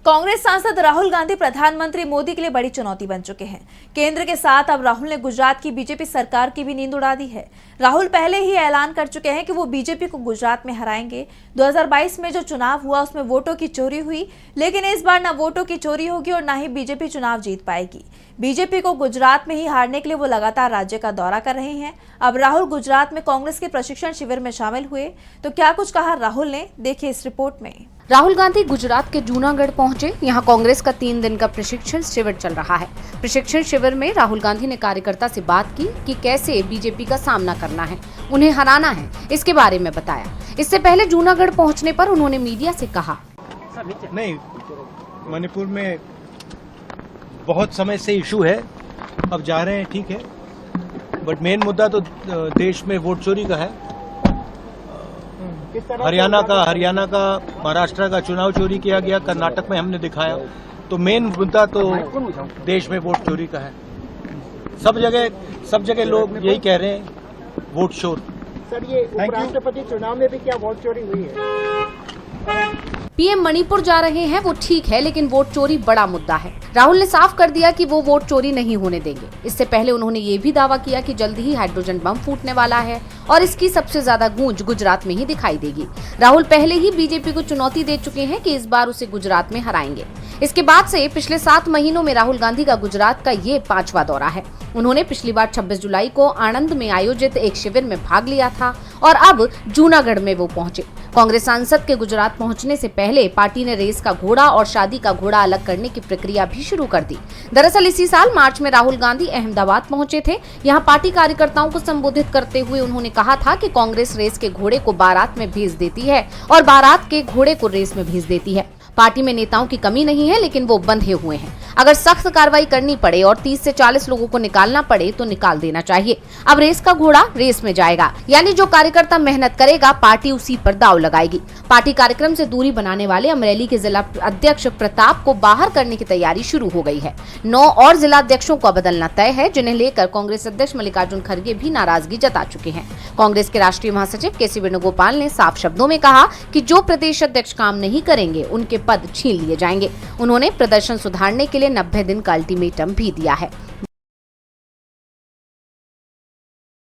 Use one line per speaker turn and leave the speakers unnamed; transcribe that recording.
कांग्रेस सांसद राहुल गांधी प्रधानमंत्री मोदी के लिए बड़ी चुनौती बन चुके हैं। केंद्र के साथ अब राहुल ने गुजरात की बीजेपी सरकार की भी नींद उड़ा दी है। राहुल पहले ही ऐलान कर चुके हैं कि वो बीजेपी को गुजरात में हराएंगे। 2022 में जो चुनाव हुआ उसमें वोटों की चोरी हुई, लेकिन इस बार न वोटों की चोरी होगी और न ही बीजेपी चुनाव जीत पाएगी। बीजेपी को गुजरात में ही हारने के लिए वो लगातार राज्य का दौरा कर रहे हैं। अब राहुल गुजरात में कांग्रेस के प्रशिक्षण शिविर में शामिल हुए, तो क्या कुछ कहा राहुल ने, देखिए इस रिपोर्ट में।
राहुल गांधी गुजरात के जूनागढ़ पहुंचे। यहां कांग्रेस का 3 दिन का प्रशिक्षण शिविर चल रहा है। प्रशिक्षण शिविर में राहुल गांधी ने कार्यकर्ता से बात की कि कैसे बीजेपी का सामना करना है, उन्हें हराना है, इसके बारे में बताया। इससे पहले जूनागढ़ पहुंचने पर उन्होंने मीडिया से कहा,
नहीं, मणिपुर में बहुत समय से इशू है, अब जा रहे हैं, ठीक है, बट मेन मुद्दा तो देश में वोट चोरी का है। हरियाणा का महाराष्ट्र का चुनाव चोरी किया गया, कर्नाटक में हमने दिखाया। तो मेन मुद्दा तो देश में वोट चोरी का है। सब जगह लोग यही कह रहे हैं, वोट चोर।
सर, ये उपराष्ट्रपति चुनाव में भी क्या वोट चोरी हुई है?
पीएम मणिपुर जा रहे हैं, वो ठीक है, लेकिन वोट चोरी बड़ा मुद्दा है। राहुल ने साफ कर दिया कि वो वोट चोरी नहीं होने देंगे। इससे पहले उन्होंने ये भी दावा किया कि जल्द ही हाइड्रोजन बम फूटने वाला है और इसकी सबसे ज्यादा गूंज गुजरात में ही दिखाई देगी। राहुल पहले ही बीजेपी को चुनौती दे चुके हैं कि इस बार उसे गुजरात में हराएंगे। इसके बाद से पिछले 7 महीनों में राहुल गांधी का गुजरात का ये 5वां दौरा है। उन्होंने पिछली बार 26 जुलाई को आणंद में आयोजित एक शिविर में भाग लिया था और अब जूनागढ़ में वो पहुंचे। कांग्रेस सांसद के गुजरात पहुंचने से पहले पार्टी ने रेस का घोड़ा और शादी का घोड़ा अलग करने की प्रक्रिया भी शुरू कर दी। दरअसल इसी साल मार्च में राहुल गांधी अहमदाबाद पहुंचे थे। यहां पार्टी कार्यकर्ताओं को संबोधित करते हुए उन्होंने कहा था कि कांग्रेस रेस के घोड़े को बारात में भेज देती है और बारात के घोड़े को रेस में भेज देती है। पार्टी में नेताओं की कमी नहीं है, लेकिन वो बंधे हुए हैं। अगर सख्त कार्रवाई करनी पड़े और 30 से 40 लोगों को निकालना पड़े तो निकाल देना चाहिए। अब रेस का घोड़ा रेस में जाएगा, यानी जो कार्यकर्ता मेहनत करेगा पार्टी उसी पर दांव लगाएगी। पार्टी कार्यक्रम से दूरी बनाने वाले अमरेली के जिला अध्यक्ष प्रताप को बाहर करने की तैयारी शुरू हो गई है। 9 और जिला अध्यक्षों को बदलना तय है, जिन्हें लेकर कांग्रेस अध्यक्ष मल्लिकार्जुन खड़गे भी नाराजगी जता चुके हैं। कांग्रेस के राष्ट्रीय महासचिव केसी वेणुगोपाल ने साफ शब्दों में कहा कि जो प्रदेश अध्यक्ष काम नहीं करेंगे उनके पद छीन लिए जाएंगे। उन्होंने प्रदर्शन सुधारने के लिए 90 दिन का अल्टीमेटम भी दिया है।